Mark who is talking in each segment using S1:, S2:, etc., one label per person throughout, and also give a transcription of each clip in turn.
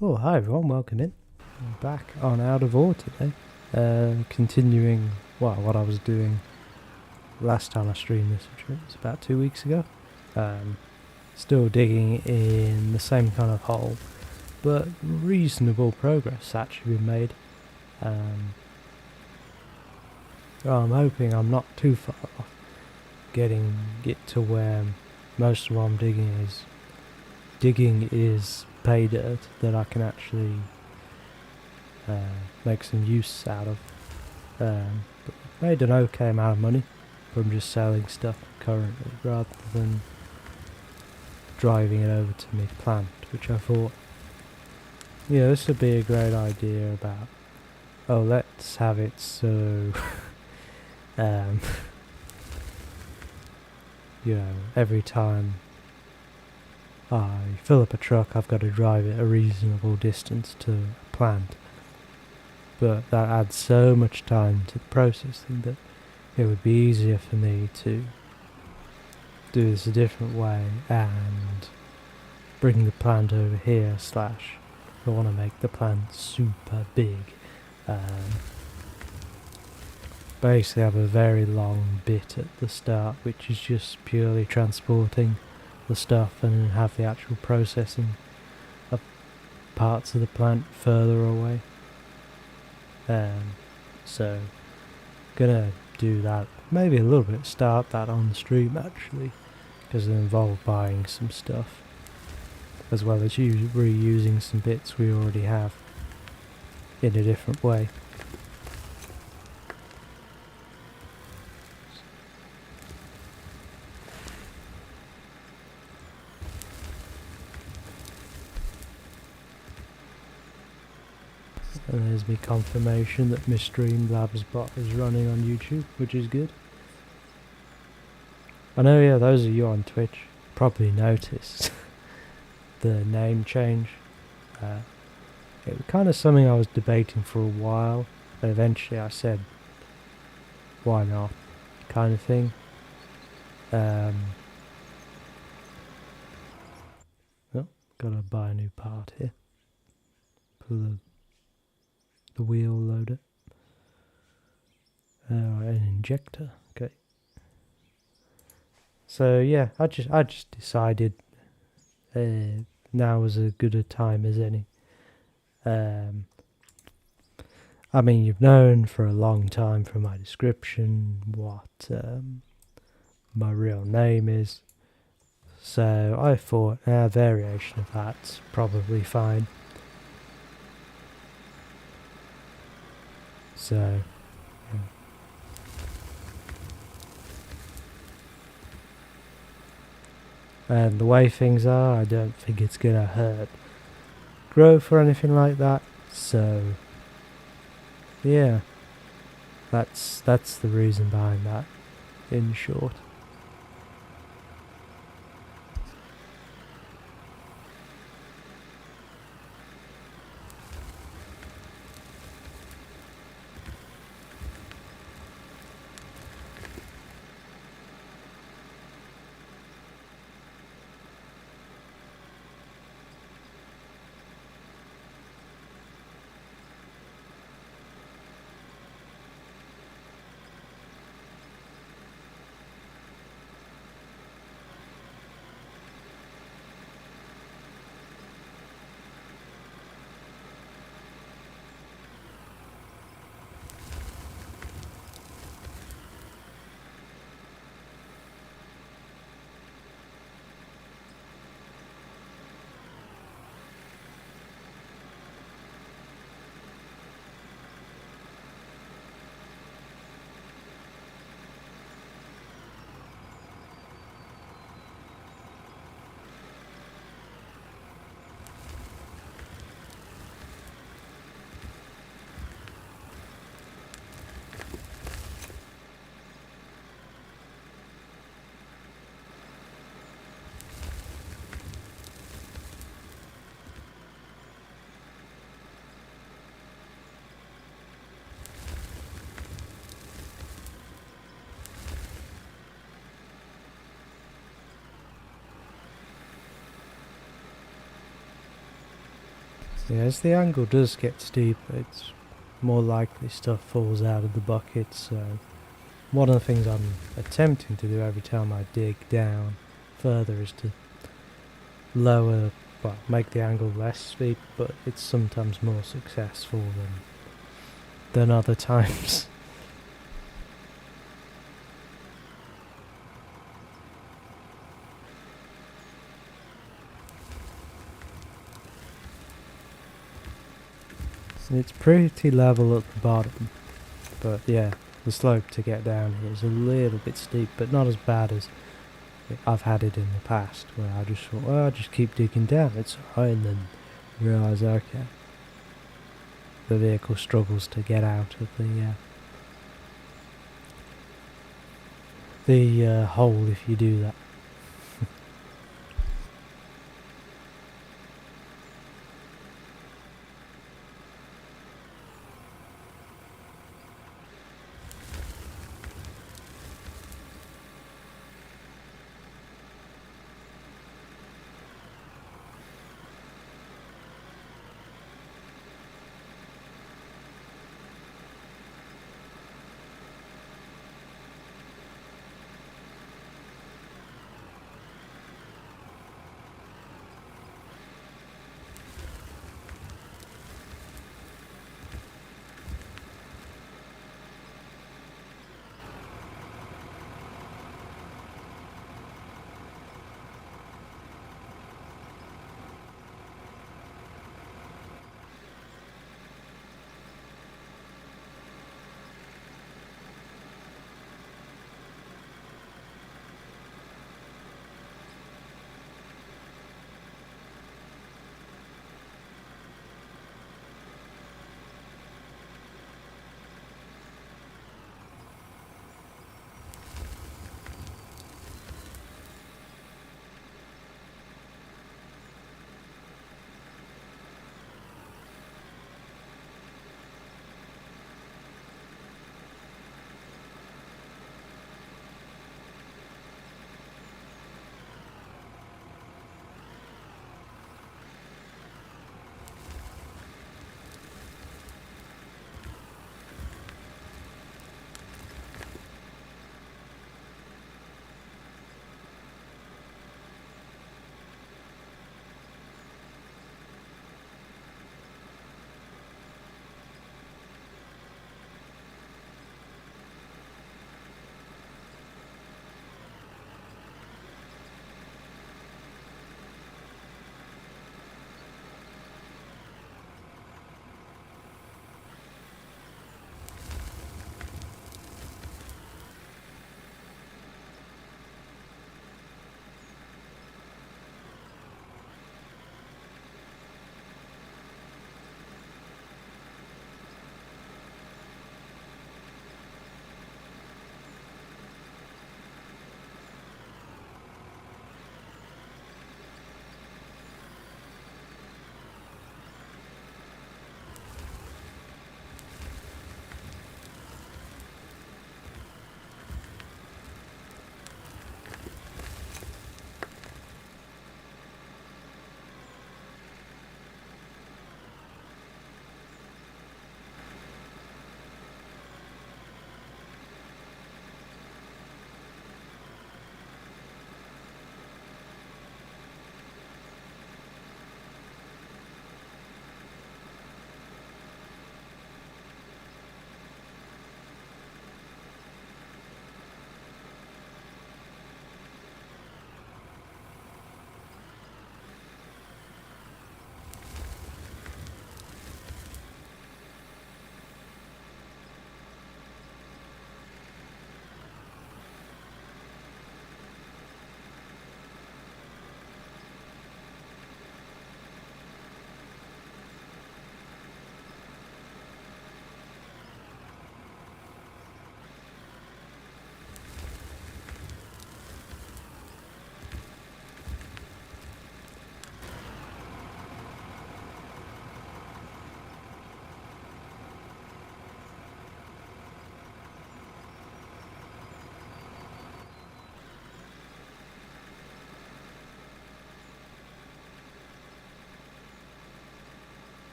S1: Oh, hi everyone, welcome in. I'm back on Out of Ore today. Continuing what I was doing last time I streamed this, which was about 2 weeks ago. Still digging in the same kind of hole, but reasonable progress actually been made. Well, I'm hoping I'm not too far off getting it to where most of what I'm digging is pay dirt that I can actually make some use out of. But made an okay amount of money from just selling stuff currently rather than driving it over to my plant, which I thought, yeah, this would be a great idea about, oh, let's have it so you know, every time I fill up a truck I've got to drive it a reasonable distance to a plant, but that adds so much time to the processing that it would be easier for me to do this a different way and bring the plant over here, slash I want to make the plant super big. Basically have a very long bit at the start which is just purely transporting the stuff, and then have the actual processing of parts of the plant further away. So gonna do that, maybe a little bit, start that on the stream actually, because it involved buying some stuff as well as reusing some bits we already have in a different way. And there's me confirmation that my Streamlabs bot is running on YouTube, which is good. I know, yeah, those of you on Twitch probably noticed the name change. It was kind of something I was debating for a while, but eventually I said, why not, kind of thing. Oh, gotta buy a new part here for the wheel loader. An injector, okay. So yeah, I just decided now was as good a time as any. I mean, you've known for a long time from my description what my real name is, so I thought a variation of that's probably fine. So yeah. And the way things are, I don't think it's gonna hurt growth or anything like that, so yeah, that's the reason behind that, in short. Yeah, as the angle does get steeper, it's more likely stuff falls out of the bucket, so one of the things I'm attempting to do every time I dig down further is to lower, well, make the angle less steep, but it's sometimes more successful than other times. It's pretty level at the bottom, but yeah, the slope to get down here is a little bit steep, but not as bad as I've had it in the past, where I just thought, well, I'll just keep digging down, it's alright, and then realise, okay, the vehicle struggles to get out of the hole if you do that.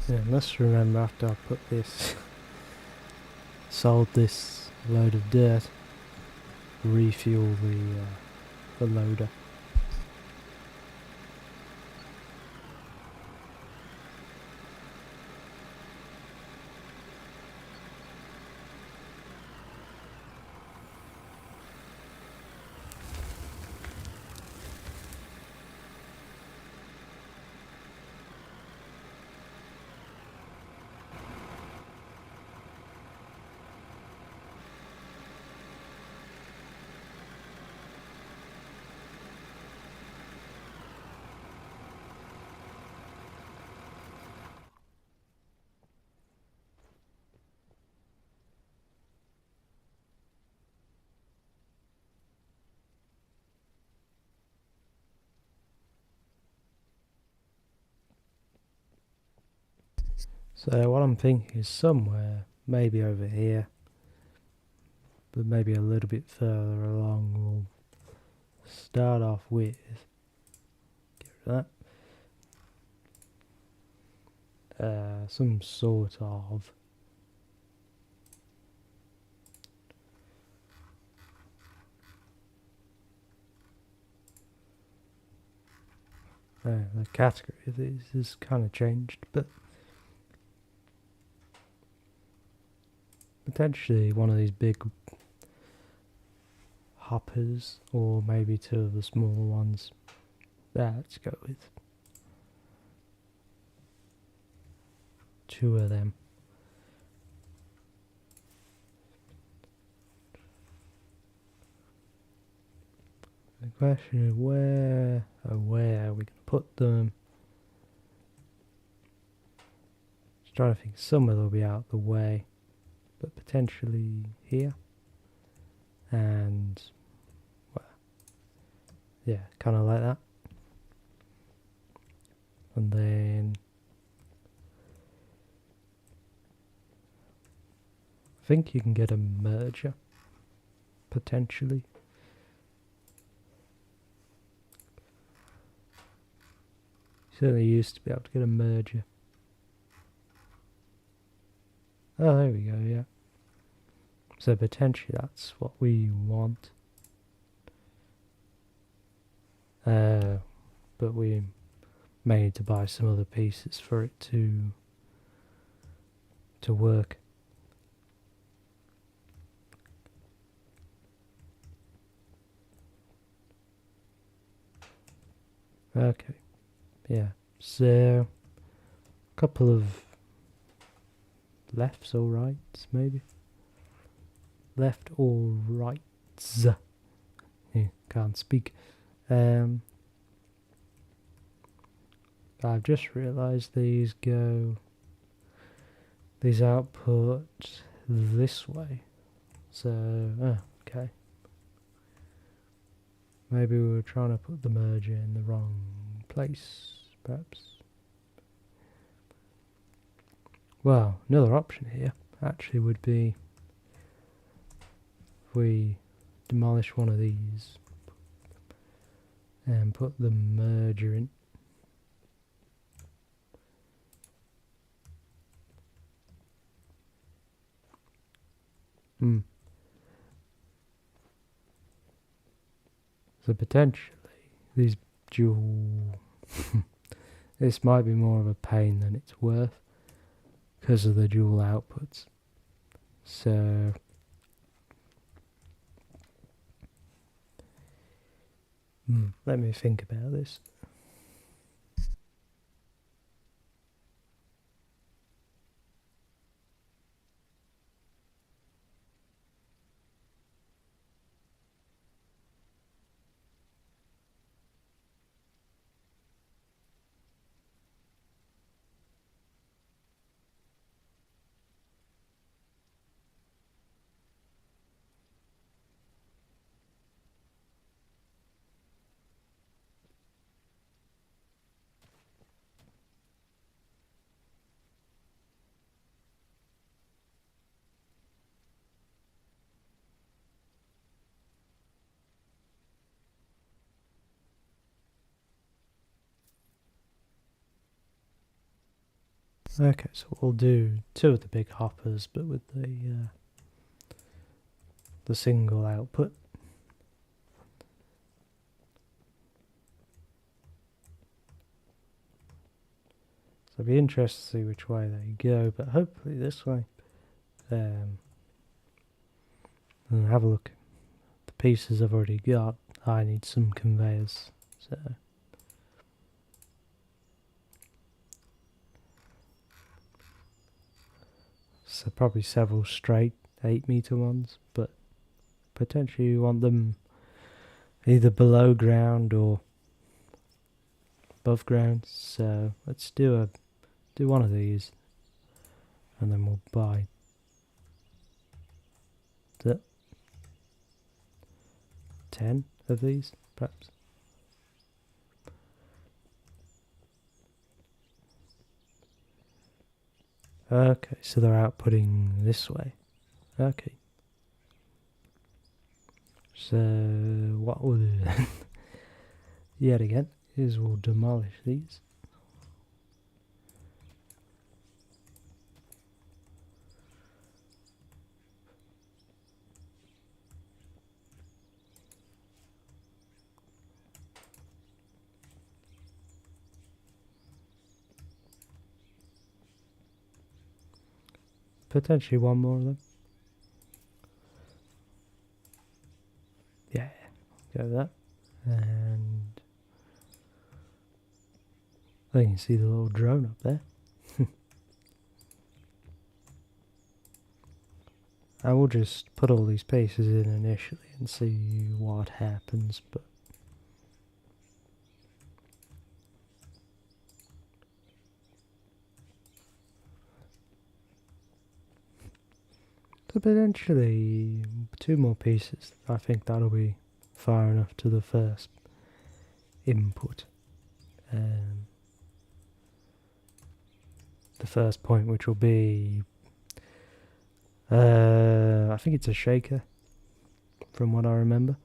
S1: Yeah, I must remember after I put this, sold this load of dirt, refuel the loader. So what I'm thinking is somewhere, maybe over here, but maybe a little bit further along, we'll start off with, get rid of that, some sort of the category of these has kind of changed, but potentially one of these big hoppers, or maybe two of the smaller ones. Let's go with two of them. The question is where are we going to put them? Just trying to think, somewhere they'll be out the way, but potentially here. And, well, yeah, kind of like that. And then I think you can get a merger, potentially. Certainly used to be able to get a merger. Oh, there we go, yeah. So potentially that's what we want. But we may need to buy some other pieces for it to work. Okay, yeah. So a couple of lefts or rights, maybe. Left or rights. Yeah, can't speak. I've just realised these output this way. So, okay. Maybe we were trying to put the merger in the wrong place, perhaps. Well, another option here actually would be if we demolish one of these and put the merger in. So potentially these dual this might be more of a pain than it's worth because of the dual outputs. So let me think about this. Okay, so we'll do 2 of the big hoppers, but with the single output. So it'll be interesting to see which way they go, but hopefully this way. And have a look. The pieces I've already got, I need some conveyors. So probably several straight 8-meter ones, but potentially you want them either below ground or above ground. So let's do one of these, and then we'll buy the 10 of these, perhaps. Okay, so they're outputting this way. Okay. So what we'll do yet again is we'll demolish these. Potentially one more of them. Yeah, go with that. And I can see the little drone up there. I will just put all these pieces in initially and see what happens, but so potentially 2 more pieces. I think that'll be far enough to the first input. The first point, which will be I think it's a shaker from what I remember.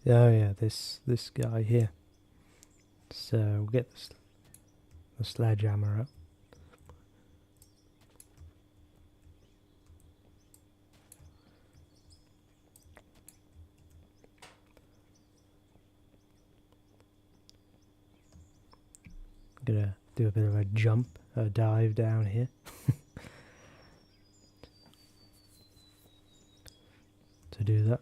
S1: Oh yeah, this guy here. So we'll get the sledgehammer up. I'm gonna do a bit of a dive down here. To do that.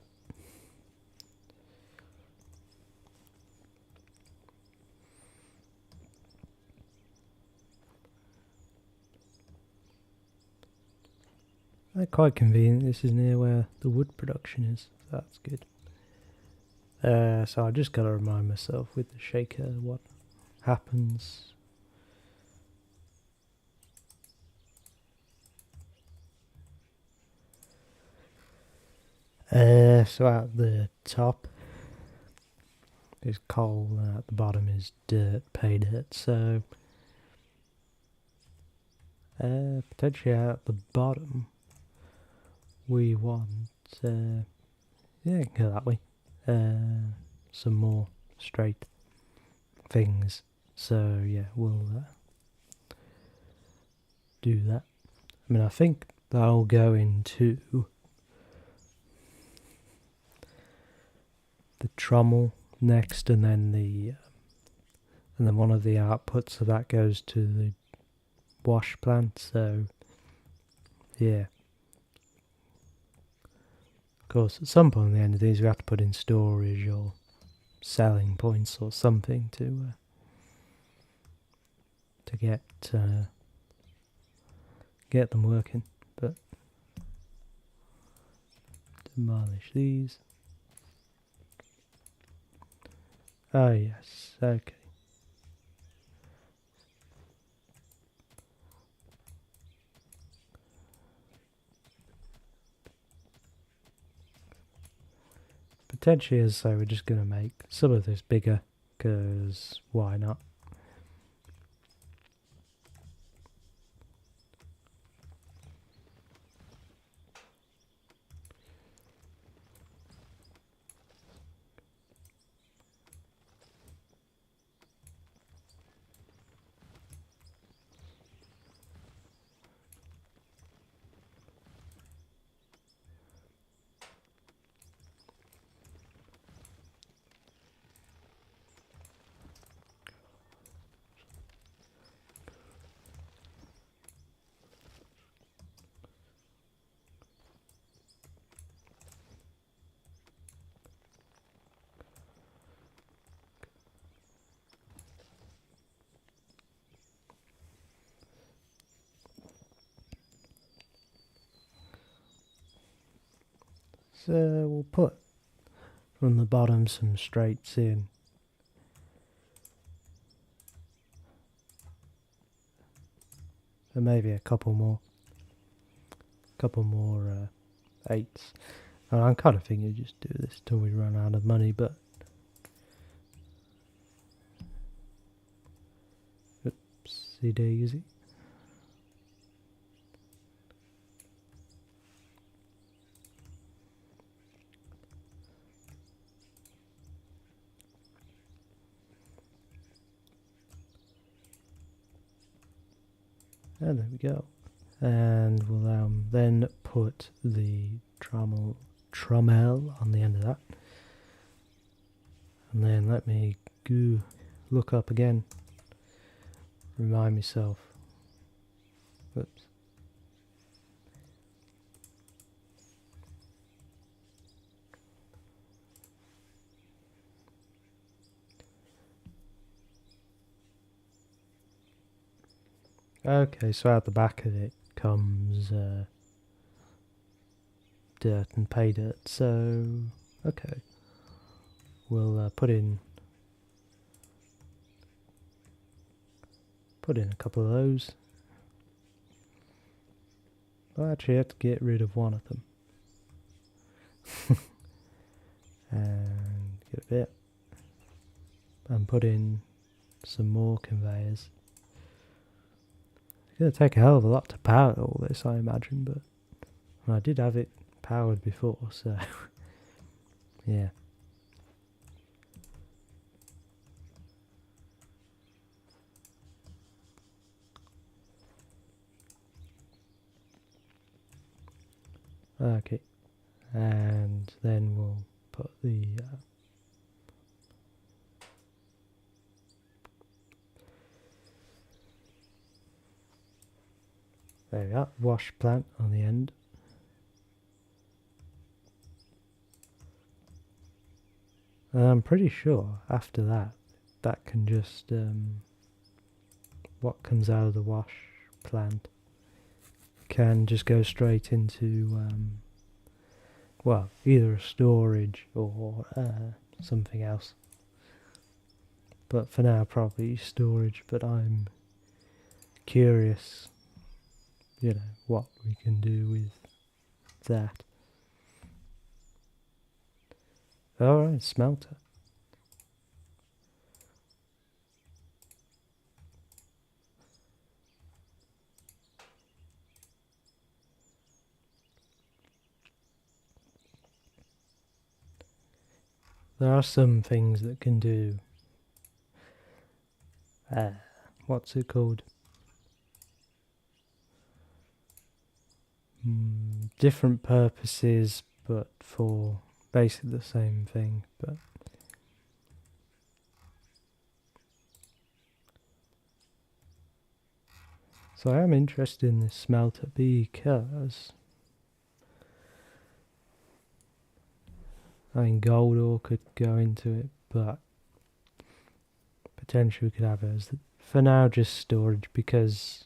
S1: Quite convenient. This is near where the wood production is. So that's good. So I just gotta remind myself with the shaker what happens. So at the top is coal, and at the bottom is dirt, pay dirt. So potentially at the bottom we want, yeah, go that way. Some more straight things. So yeah, we'll do that. I mean, I think that'll go into the trommel next, and then one of the outputs of that goes to the wash plant. So yeah, of course, at some point at the end of these, we have to put in storage or selling points or something to get them working. But demolish these. Oh yes, okay. potentially, as I say, we're just going to make some of this bigger, because why not? So we'll put from the bottom some straights in. And maybe a couple more. Eights. And I'm kind of thinking just do this till we run out of money, but oopsie daisy. And there we go. And we'll then put the trommel on the end of that. And then let me go look up again. Remind myself. Whoops. Okay, so out the back of it comes dirt and pay dirt, so okay. We'll put in a couple of those. I'll actually have to get rid of one of them. And get a bit. And put in some more conveyors. It's going to take a hell of a lot to power all this, I imagine, but I did have it powered before, so yeah. Okay, and then we'll put the there we are, wash plant on the end. And I'm pretty sure after that, that can just what comes out of the wash plant can just go straight into well, either a storage or something else. But for now, probably storage. But I'm curious, you know, what we can do with that. Alright, smelter. There are some things that can do, what's it called? Different purposes, but for basically the same thing. But so I am interested in this smelter because I mean gold ore could go into it, but potentially we could have it as for now just storage because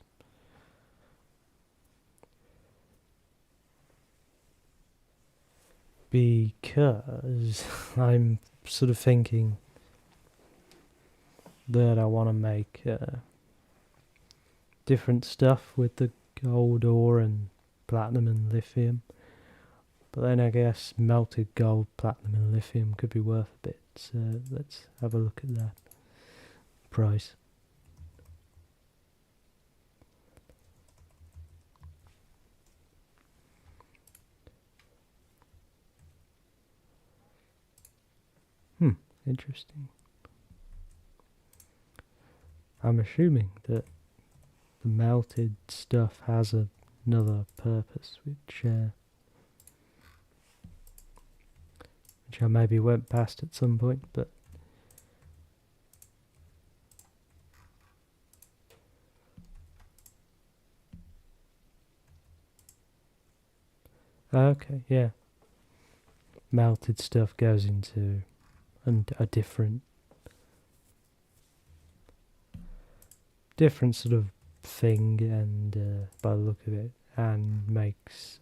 S1: I'm sort of thinking that I want to make different stuff with the gold ore and platinum and lithium, But then I guess melted gold, platinum and lithium could be worth a bit, so let's have a look at that price. Interesting. I'm assuming that the melted stuff has another purpose, which I maybe went past at some point, but okay, yeah. Melted stuff goes into a different sort of thing, and by the look of it, and makes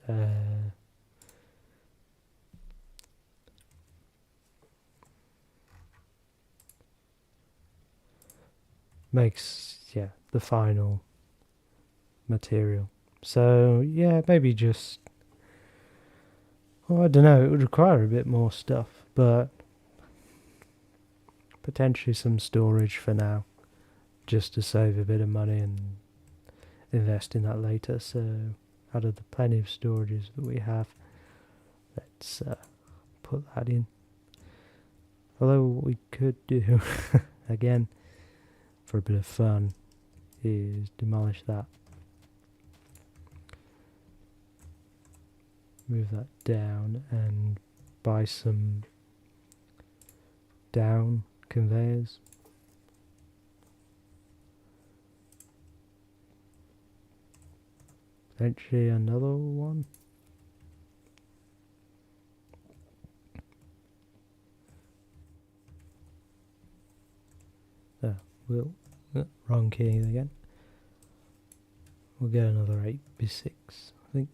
S1: yeah, the final material. So yeah, maybe just, well, I don't know, it would require a bit more stuff, but potentially some storage for now, just to save a bit of money and invest in that later. So out of the plenty of storages that we have, let's put that in. Although what we could do again for a bit of fun is demolish that, move that down, and buy some down conveyors. Potentially another one. Wrong key again. We'll get another 8x6, I think.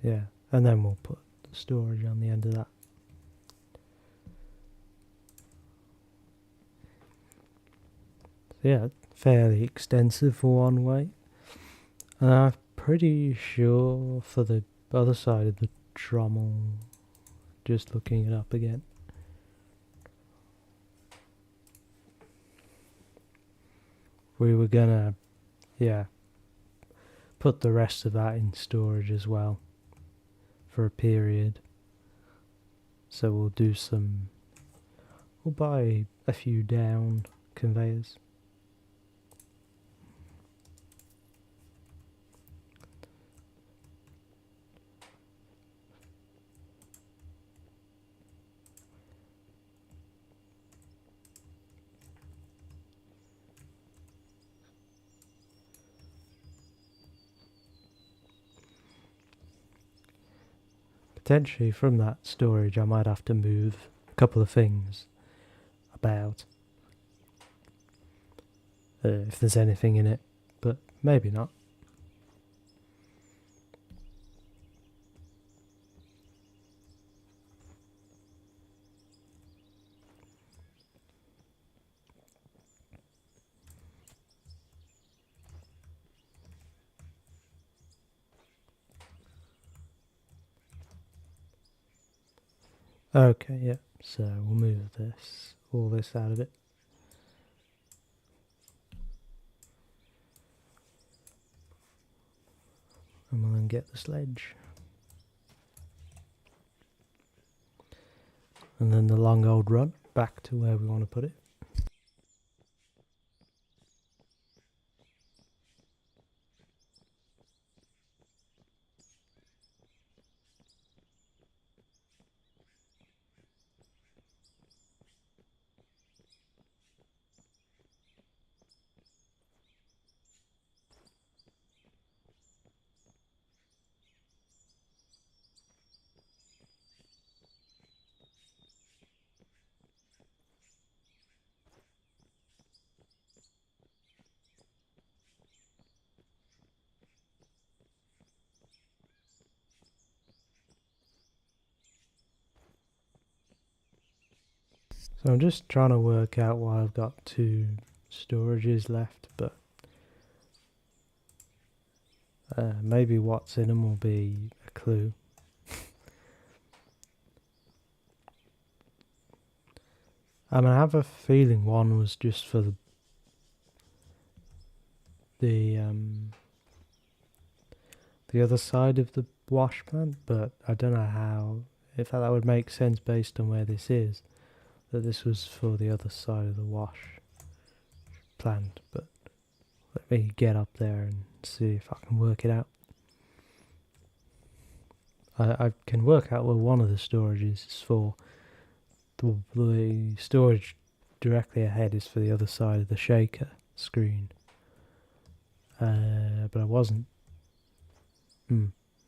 S1: Yeah, and then we'll put the storage on the end of that. So yeah, fairly extensive for one way. And I'm pretty sure for the other side of the trommel, just looking it up again, we were gonna, yeah, put the rest of that in storage as well for a period. So we'll buy a few down conveyors. Potentially from that storage I might have to move a couple of things about, if there's anything in it, but maybe not. Okay, yeah, so we'll move all this out of it. And we'll then get the sledge. And then the long old run back to where we want to put it. So I'm just trying to work out why I've got 2 storages left, but Maybe what's in them will be a clue. I mean, I have a feeling one was just for the other side of the wash plant, but I don't know how. If that would make sense based on where this is, that this was for the other side of the wash plant. But let me get up there and see if I can work it out. I can work out where one of the storages is for. The storage directly ahead is for the other side of the shaker screen. But I wasn't.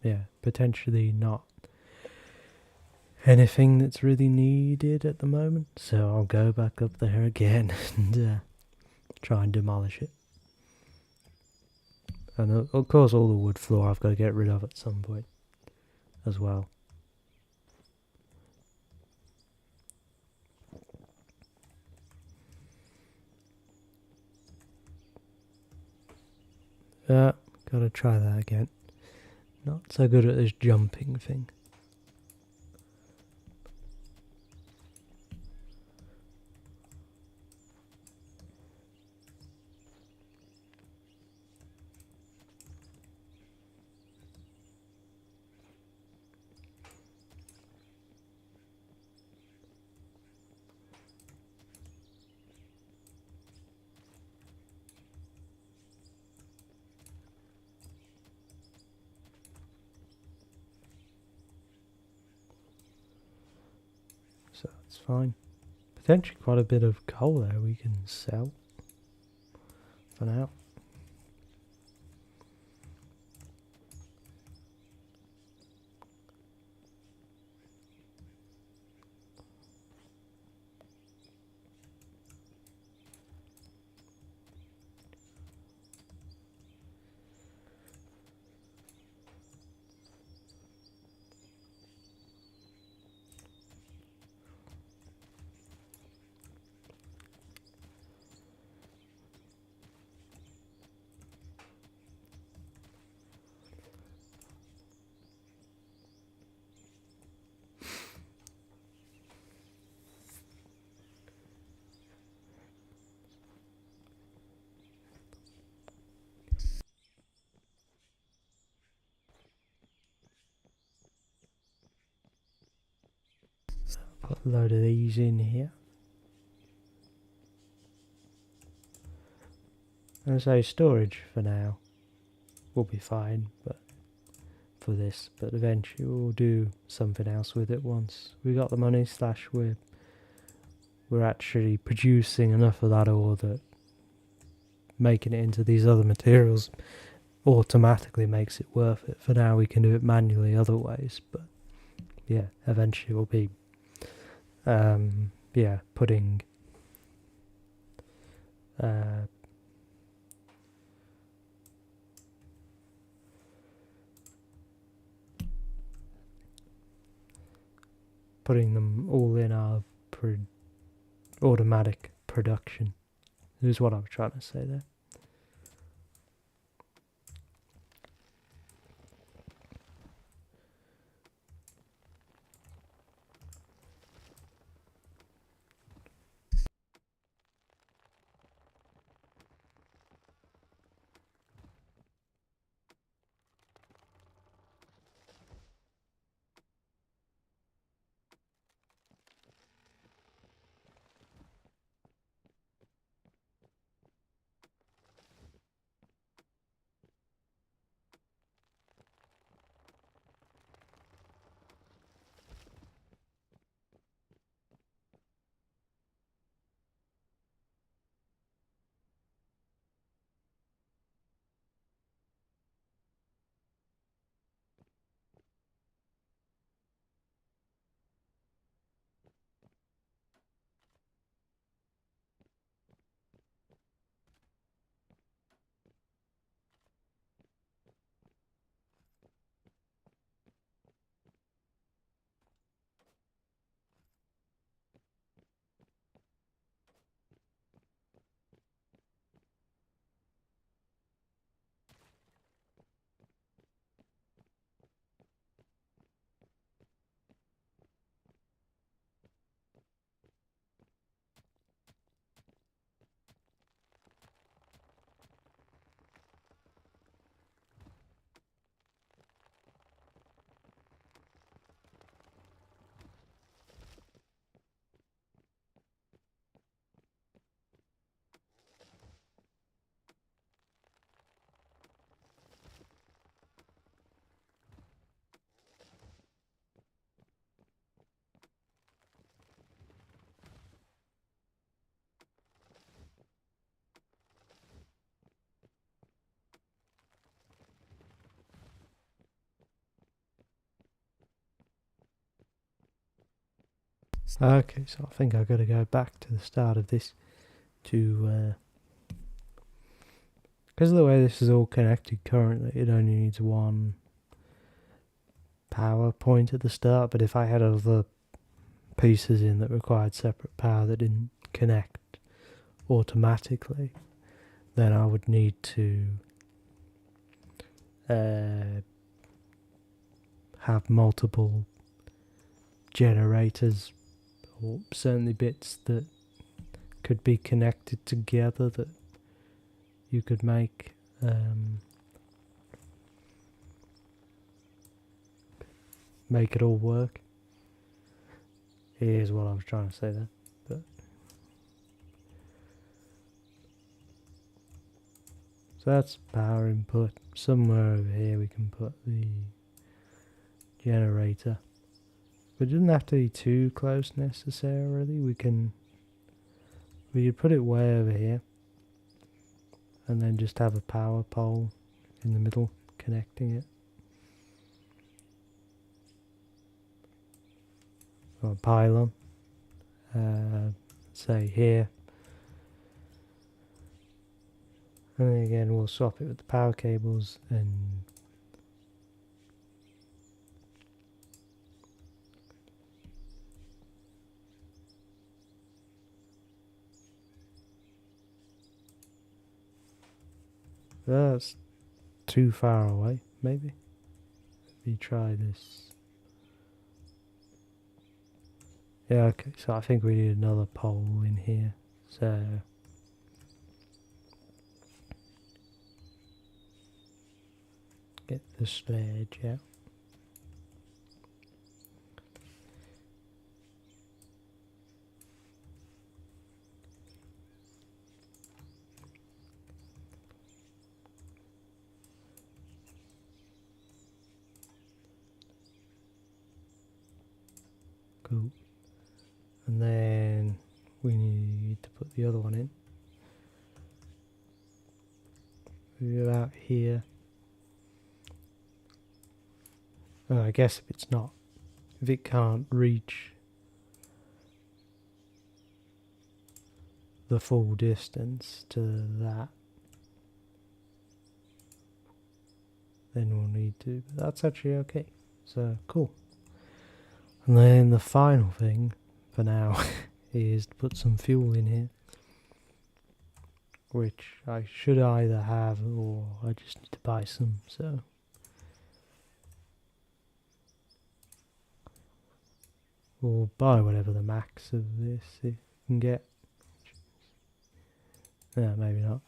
S1: Yeah, potentially not anything that's really needed at the moment. So I'll go back up there again and try and demolish it. And of course all the wood floor I've got to get rid of at some point as well. Gotta try that again. Not so good at this jumping thing. So that's fine. Potentially quite a bit of coal there we can sell for now. Put a load of these in here. And so storage for now will be fine, but for this, but eventually we'll do something else with it once we got the money / we're actually producing enough of that ore that making it into these other materials automatically makes it worth it. For now we can do it manually other ways, but yeah, eventually we'll be putting putting them all in our automatic production is what I'm trying to say there. Okay, so I think I've got to go back to the start of this to, because of the way this is all connected currently, it only needs one power point at the start, but if I had other pieces in that required separate power that didn't connect automatically, then I would need to have multiple generators, or certainly bits that could be connected together that you could make make it all work. Here's what I was trying to say there. But so that's power input. Somewhere over here we can put the generator. But it doesn't have to be too close necessarily. We could put it way over here and then just have a power pole in the middle connecting it. Or a pylon. Say here. And then again we'll swap it with the power cables and that's too far away, maybe. Let me try this. Yeah, okay, so I think we need another pole in here. So get the sledge out. Cool. And then we need to put the other one in. Maybe about here. Oh, I guess if it can't reach the full distance to that, then we'll need to, but that's actually okay. So, cool. And then the final thing for now is to put some fuel in here, which I should either have or I just need to buy some, so we'll buy whatever the max of this it can get. Yeah, maybe not.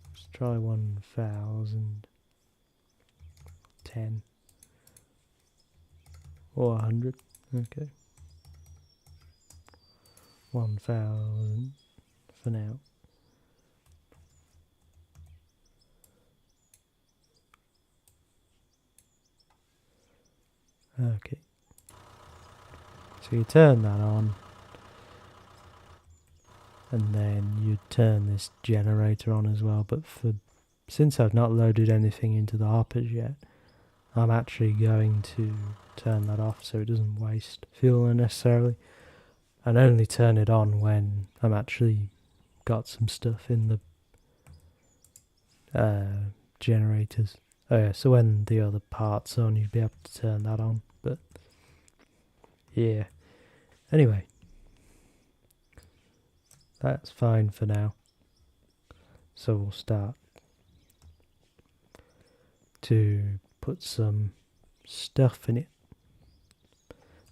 S1: Let's try 1,010 or 100. Okay. 1,000 for now. Okay. So you turn that on, and then you turn this generator on as well, but since I've not loaded anything into the hoppers yet, I'm actually going to turn that off so it doesn't waste fuel unnecessarily, and only turn it on when I'm actually got some stuff in the generators. Oh yeah, so when the other part's on, you'd be able to turn that on, but yeah. Anyway, that's fine for now. So we'll start to put some stuff in it.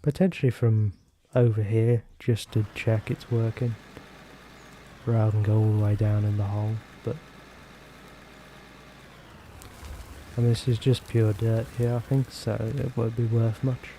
S1: Potentially from over here, just to check it's working, rather than go all the way down in the hole. But and this is just pure dirt here, I think, so it won't be worth much.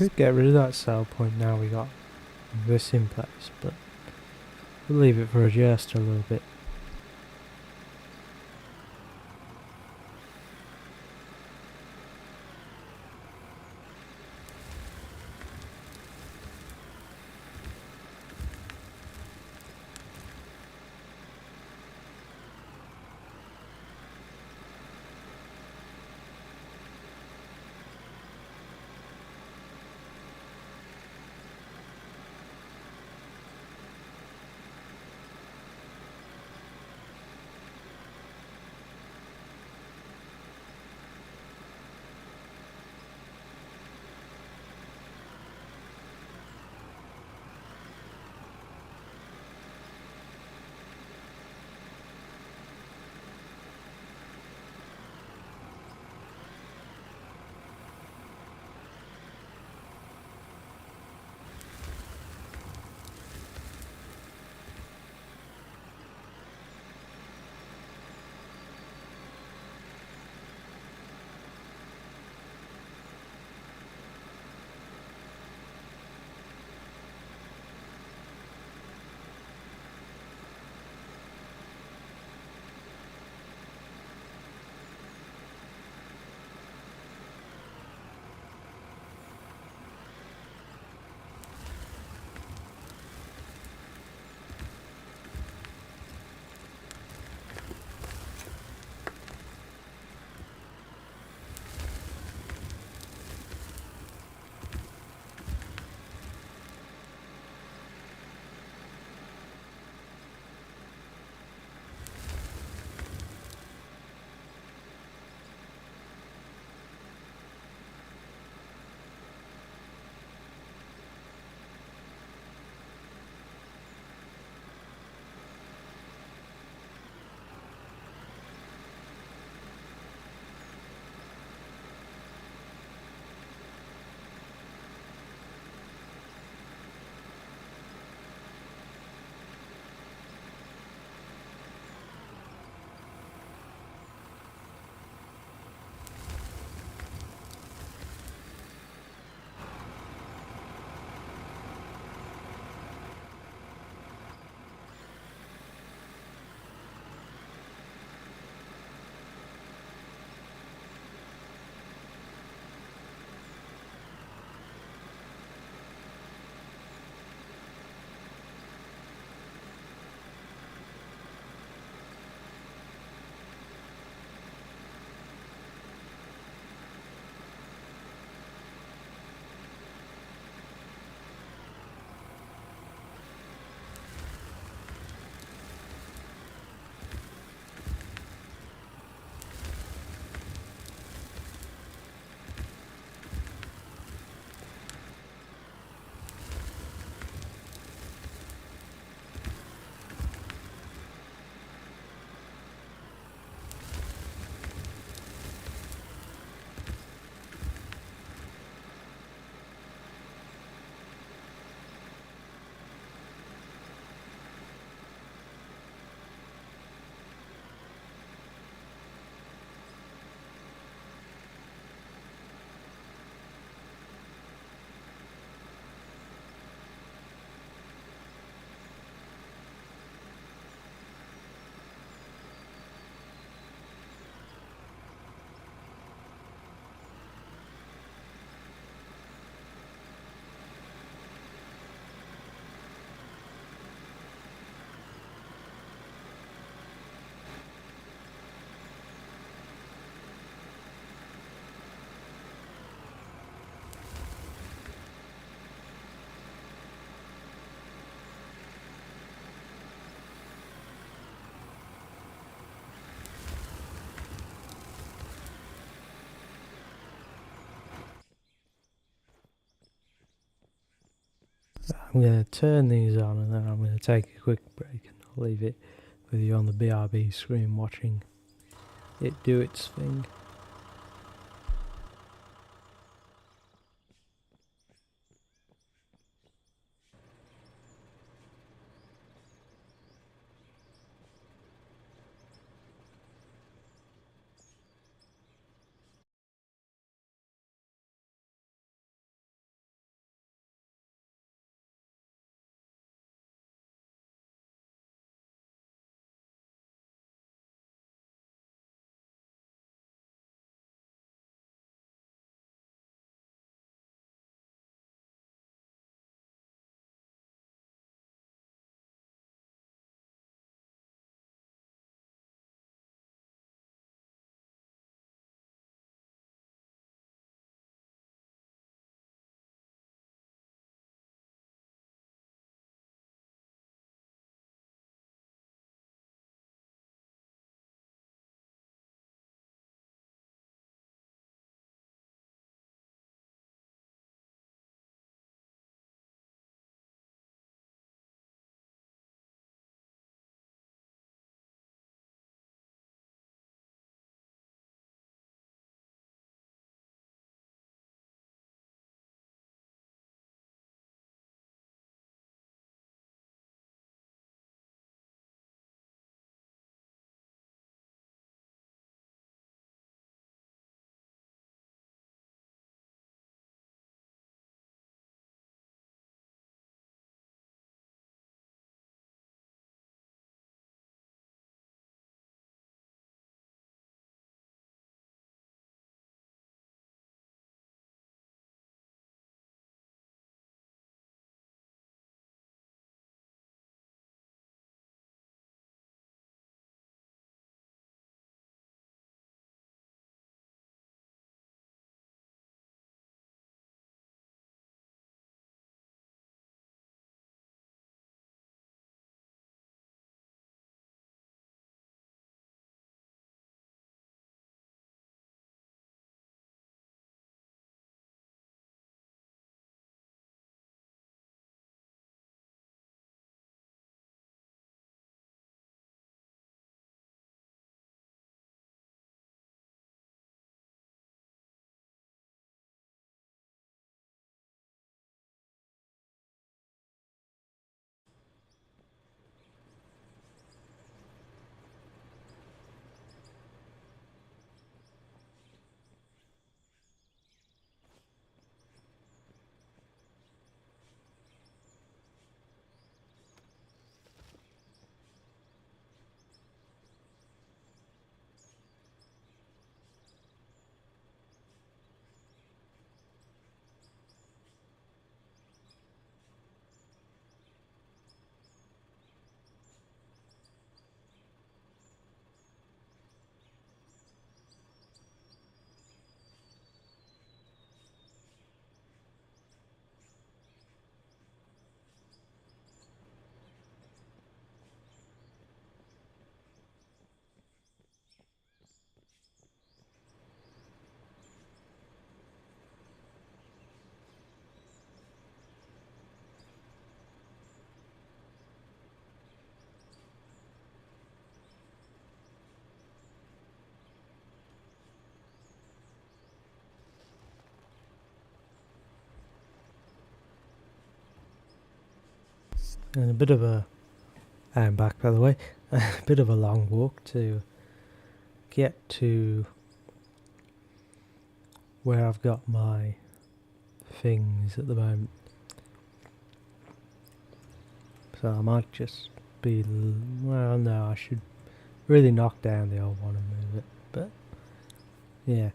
S1: could get rid of that sell point now we got this in place, but we'll leave it for just a little bit. I'm going to turn these on and then I'm going to take a quick break and I'll leave it with you on the BRB screen watching it do its thing. And a bit of a, I'm back by the way, a bit of a long walk to get to where I've got my things at the moment. So I might just be, well no, I should really knock down the old one and move it, but yeah.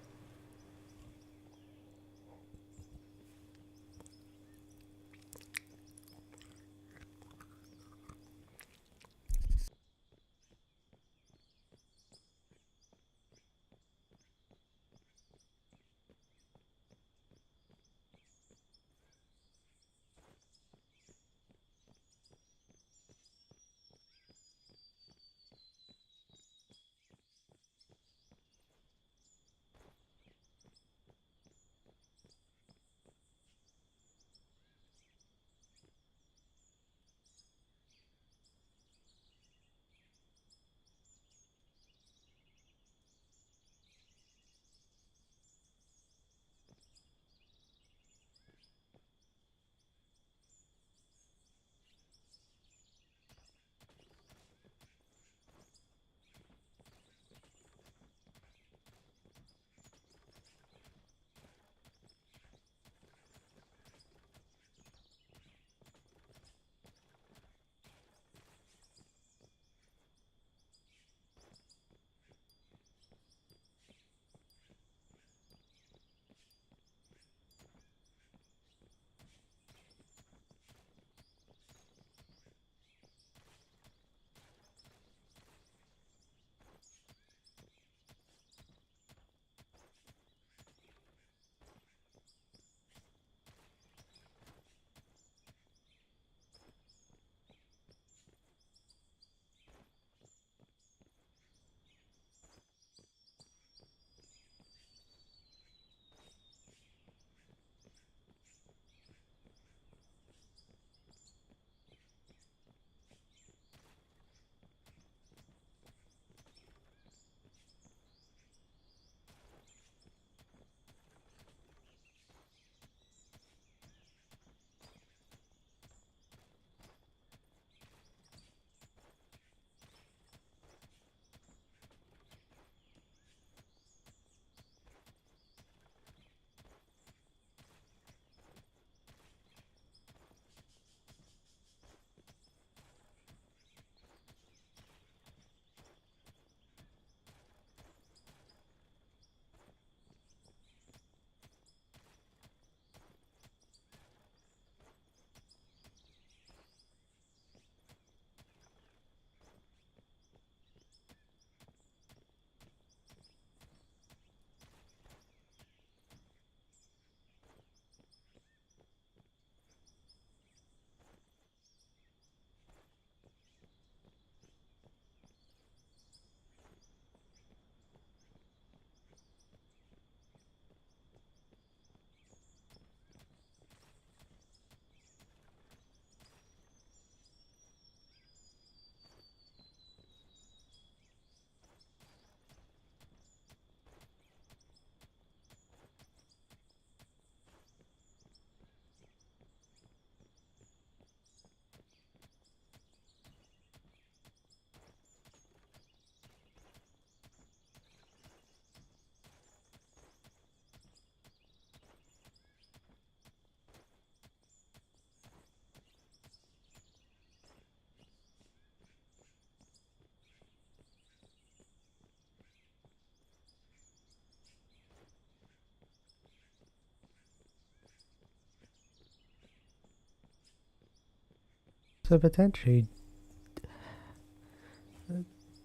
S1: So potentially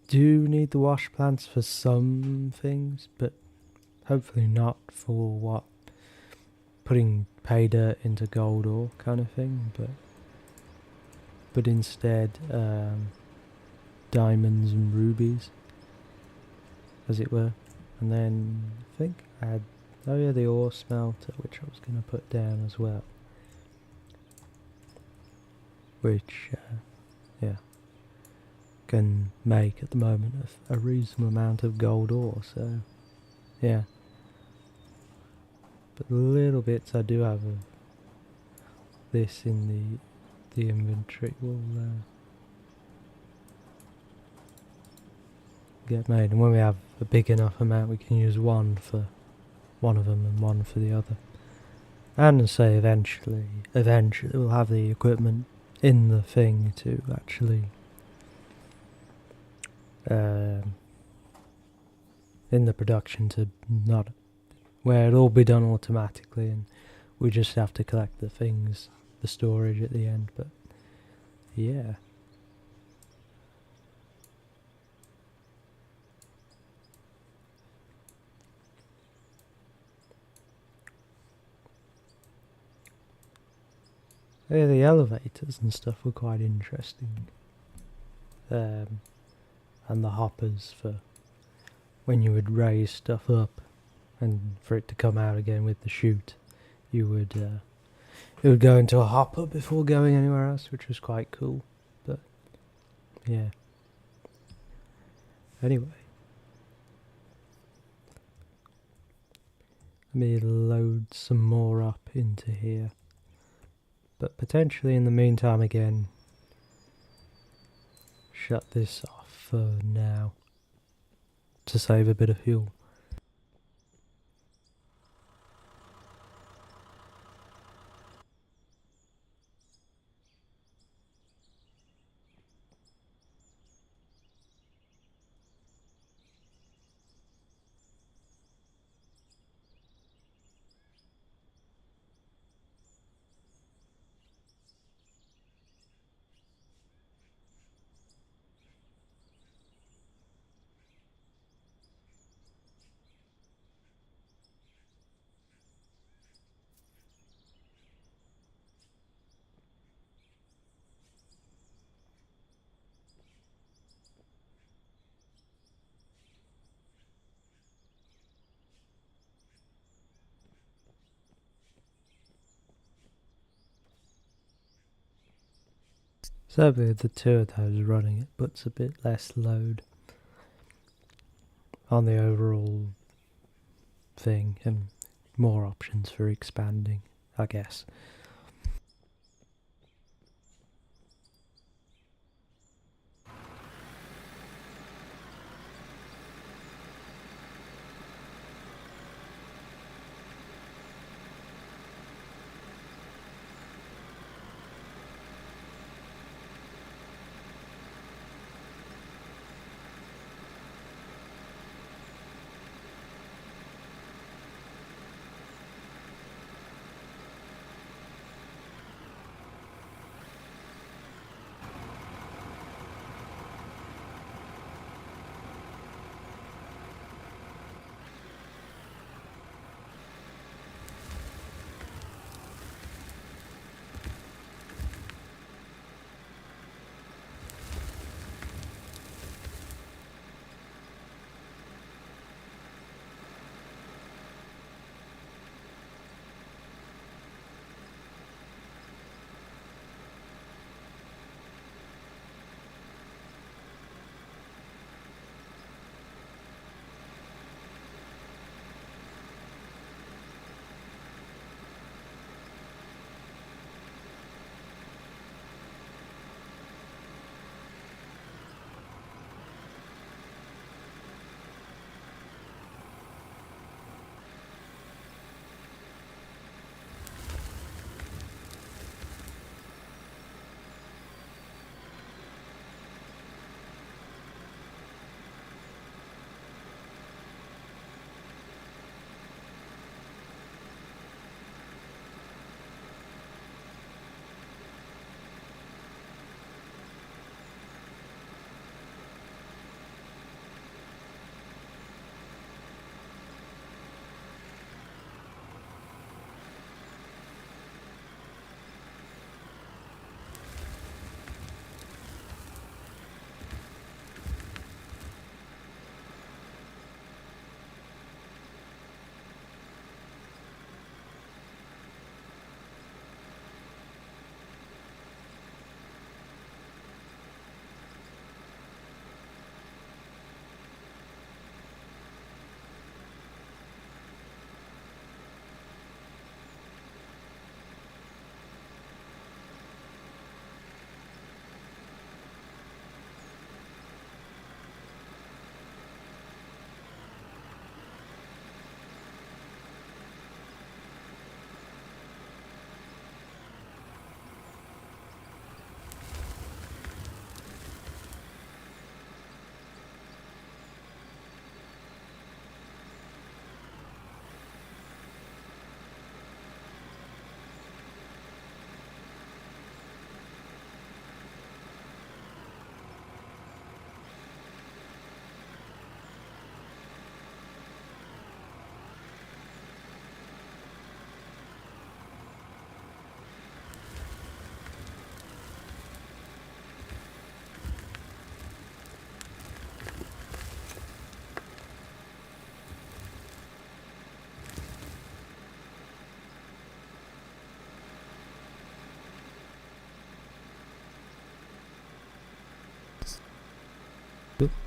S1: do need the wash plants for some things, but hopefully not for what, putting pay dirt into gold ore kind of thing, but instead diamonds and rubies, as it were. And then I think I had, oh yeah, the ore smelter, which I was going to put down as well, which yeah, can make at the moment a reasonable amount of gold ore, so yeah. But the little bits I do have of this in the inventory will get made, and when we have a big enough amount we can use one for one of them and one for the other. And say eventually we'll have the equipment in the thing to actually in the production to not where it'll all be done automatically and we just have to collect the things, the storage at the end. But yeah. Yeah, the elevators and stuff were quite interesting. And the hoppers for when you would raise stuff up and for it to come out again with the chute, you would it would go into a hopper before going anywhere else, which was quite cool. But yeah. Anyway, let me load some more up into here. But potentially in the meantime again, shut this off for now to save a bit of fuel. So with the two of those running, it puts a bit less load on the overall thing and more options for expanding, I guess.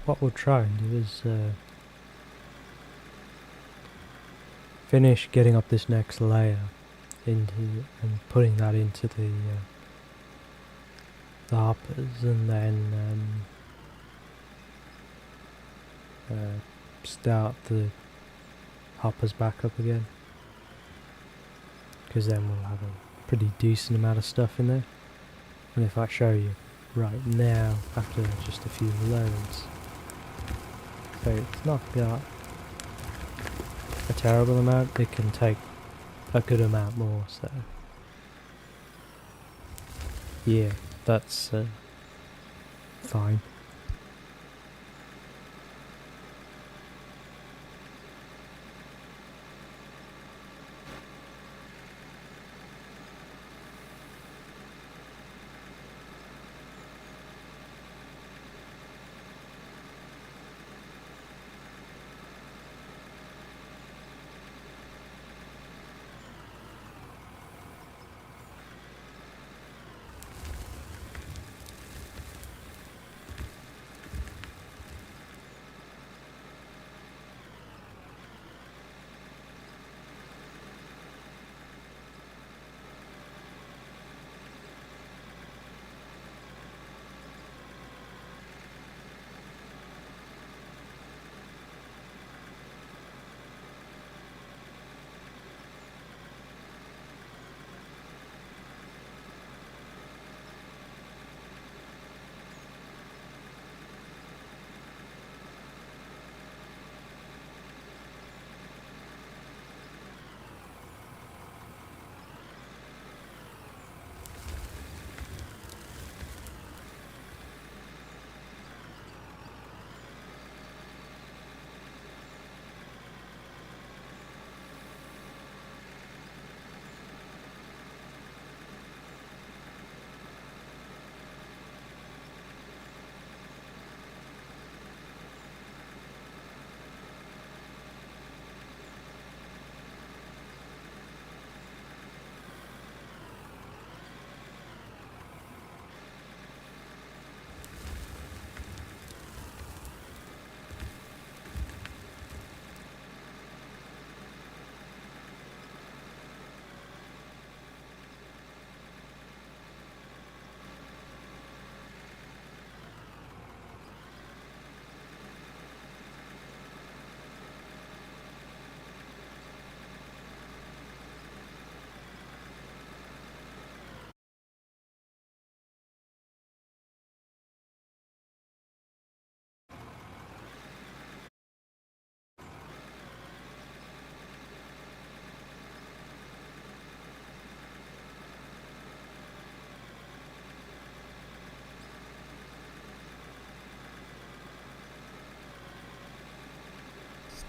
S1: what we'll try and do is finish getting up this next layer into and putting that into the hoppers, and then start the hoppers back up again, because then we'll have a pretty decent amount of stuff in there. And if I show you right now, after just a few loads, so it's not got a terrible amount, it can take a good amount more, so yeah, that's fine.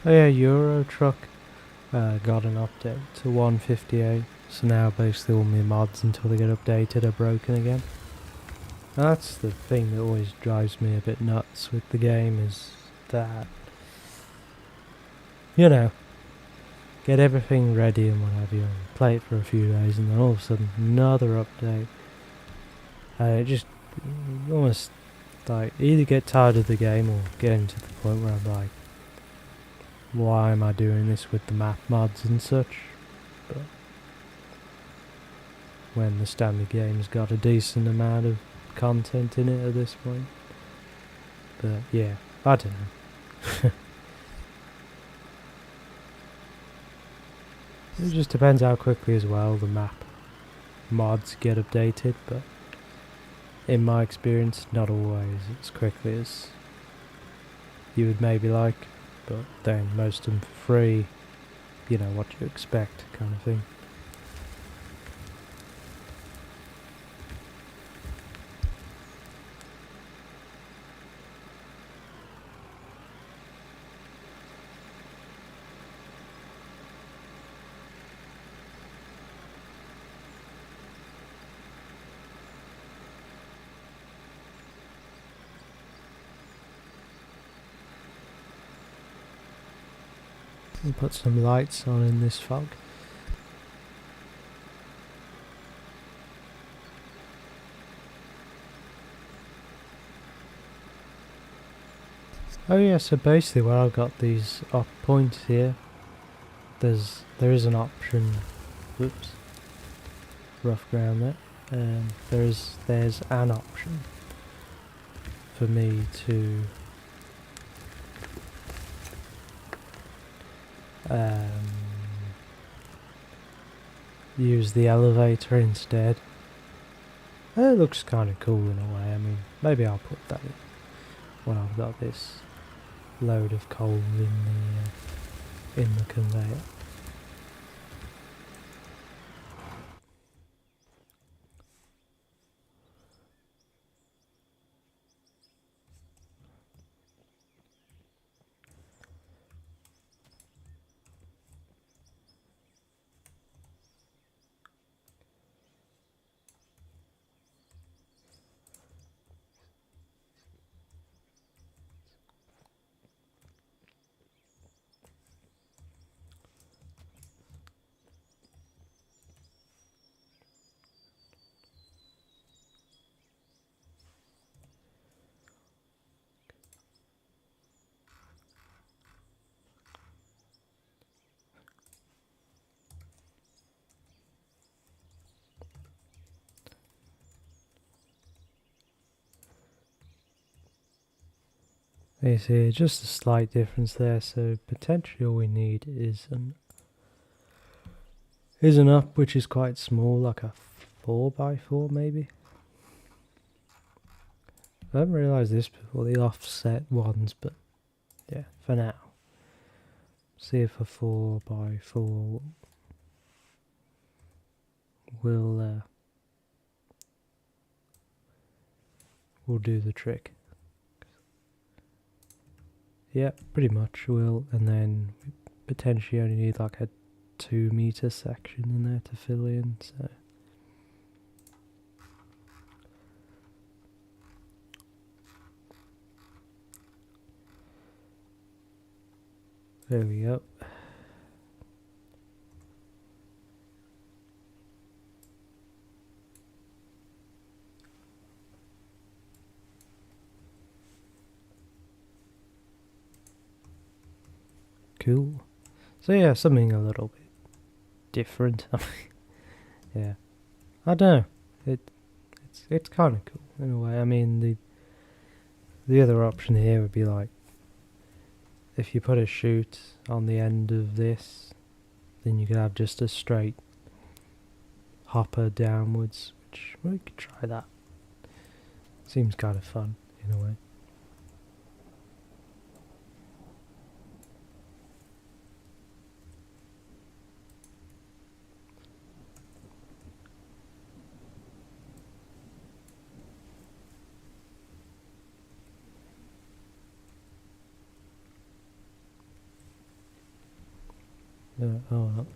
S1: Oh yeah, Euro Truck got an update to 158, so now basically all my mods until they get updated are broken again. And that's the thing that always drives me a bit nuts with the game, is that, you know, get everything ready and what have you, and play it for a few days, and then all of a sudden another update. It just almost like either get tired of the game or getting to the point where I'm like, why am I doing this with the map mods and such? But when the standard game's got a decent amount of content in it at this point. But yeah, I don't know. It just depends how quickly as well the map mods get updated, but in my experience, not always as quickly as you would maybe like. But then most of them for free, you know, what you expect kind of thing. We'll put some lights on in this fog. Oh yeah, so basically where I've got these up points here, there is an option, whoops, rough ground there, there's an option for me to use the elevator instead. It looks kind of cool in a way. I mean, maybe I'll put that in when I've got this load of coal in the conveyor. You see, just a slight difference there, so potentially all we need is an up which is quite small, like a 4x4 maybe. I haven't realised this before, the offset ones, but yeah, for now. See if a 4x4 will do the trick. Yeah, pretty much will, and then we potentially only need like a 2 meter section in there to fill in, so. There we go. Cool. So yeah, something a little bit different. Yeah, I don't know. It's kind of cool in a way. I mean, the other option here would be like, if you put a chute on the end of this, then you could have just a straight hopper downwards, which we could try that. Seems kind of fun in a way. Oh well.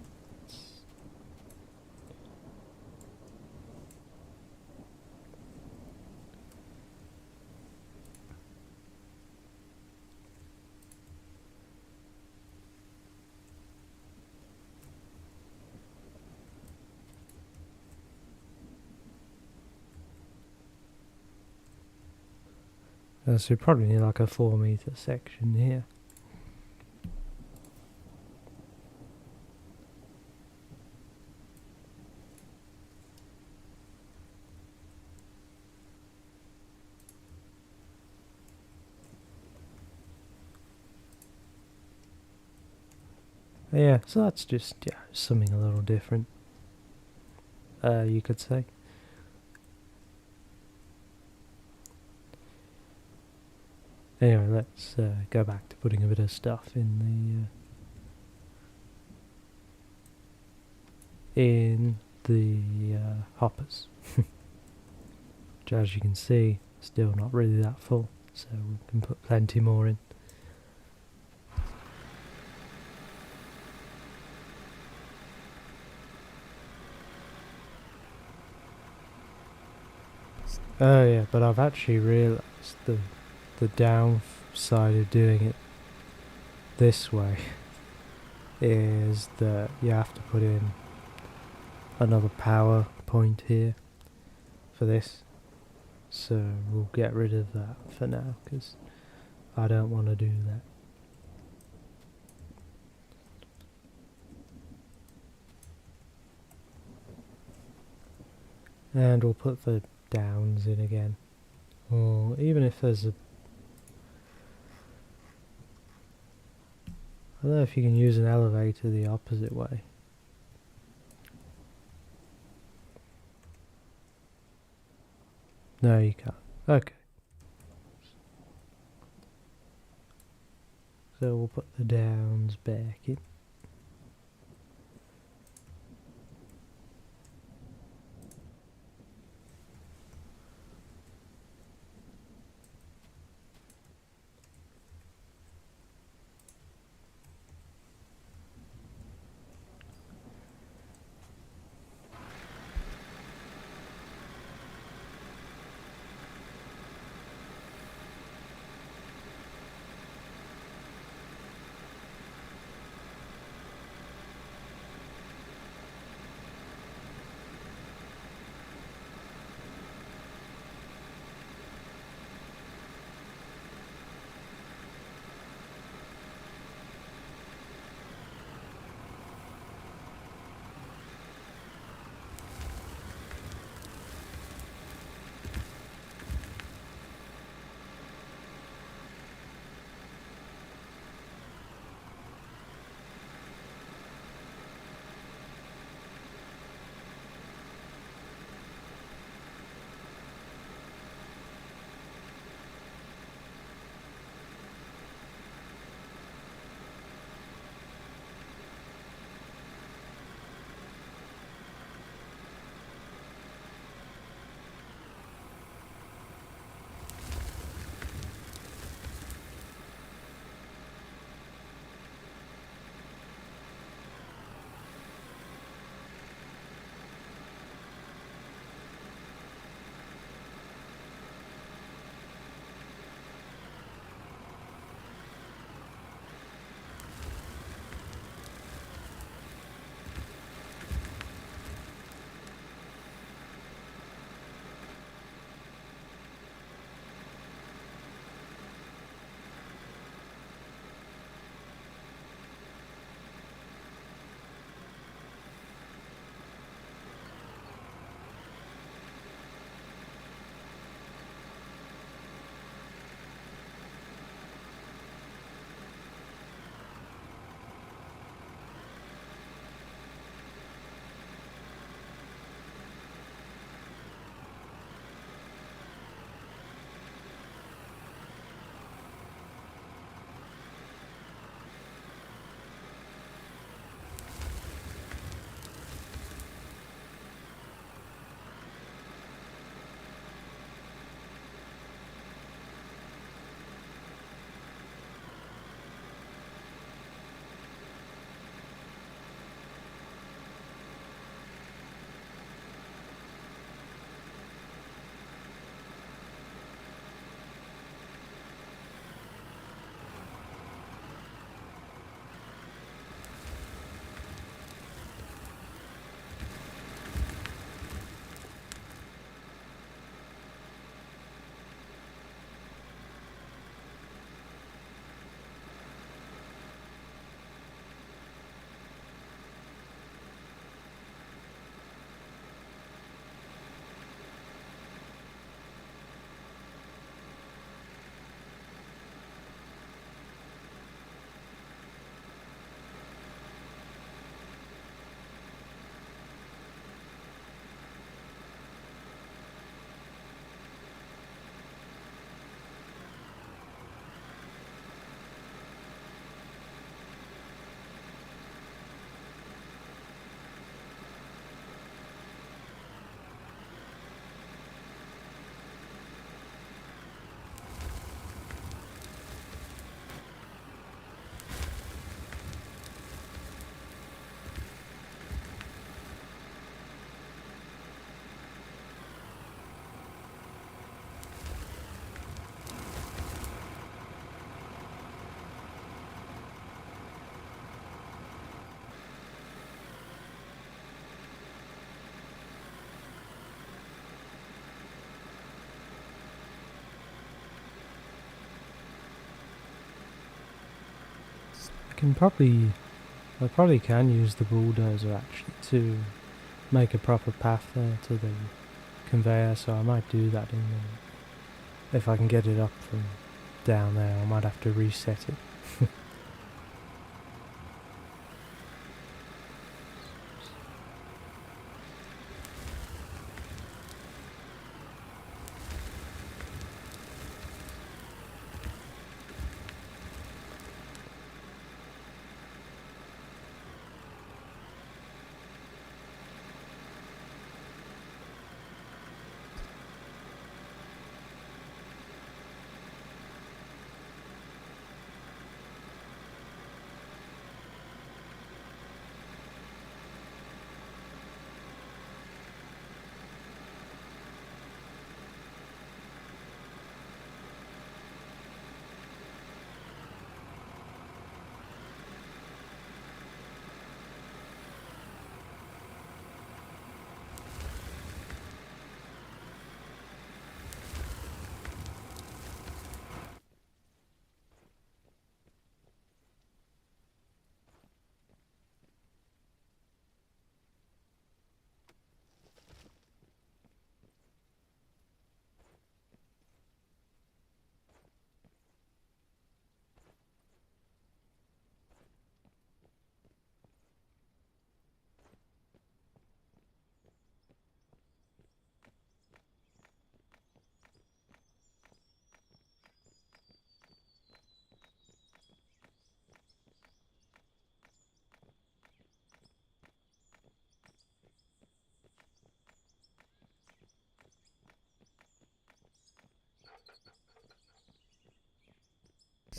S1: So we probably need like a 4 meter section here. Yeah, so that's just something a little different. You could say. Anyway, let's go back to putting a bit of stuff in the hoppers. Which, as you can see, still not really that full, so we can put plenty more in. Oh yeah, but I've actually realised the downside of doing it this way is that you have to put in another power point here for this, so we'll get rid of that for now, because I don't want to do that. And we'll put the downs in again. Or even if there's a... I don't know if you can use an elevator the opposite way. No, you can't. Okay. So we'll put the downs back in. I probably can use the bulldozer actually to make a proper path there to the conveyor, so I might do that if I can get it up from down there. I might have to reset it.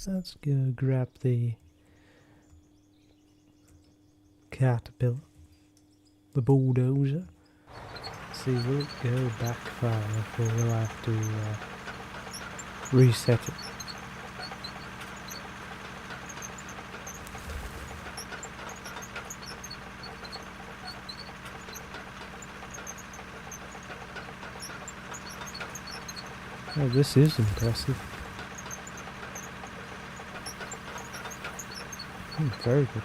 S1: Let's go grab the caterpillar, the bulldozer. See, will it go back far enough, or will I have to reset it? Oh, this is impressive. Very good.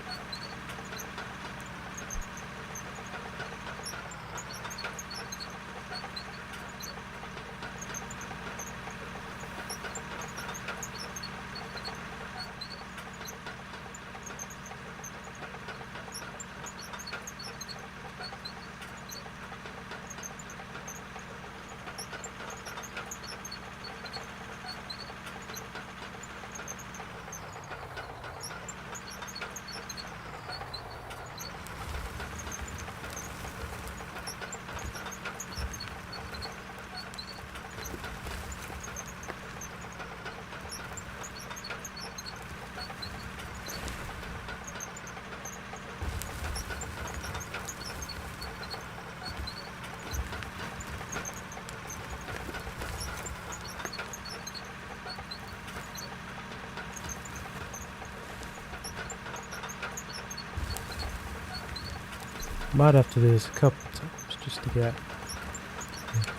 S1: Might have to do this a couple of times just to get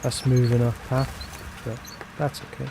S1: a smooth enough path, but that's okay.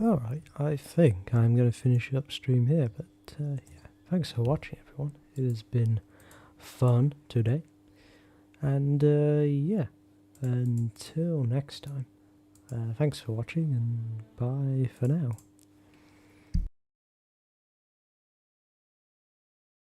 S1: Alright, I think I'm going to finish up stream here, but yeah, thanks for watching everyone. It has been fun today, and yeah, until next time, thanks for watching and bye for now.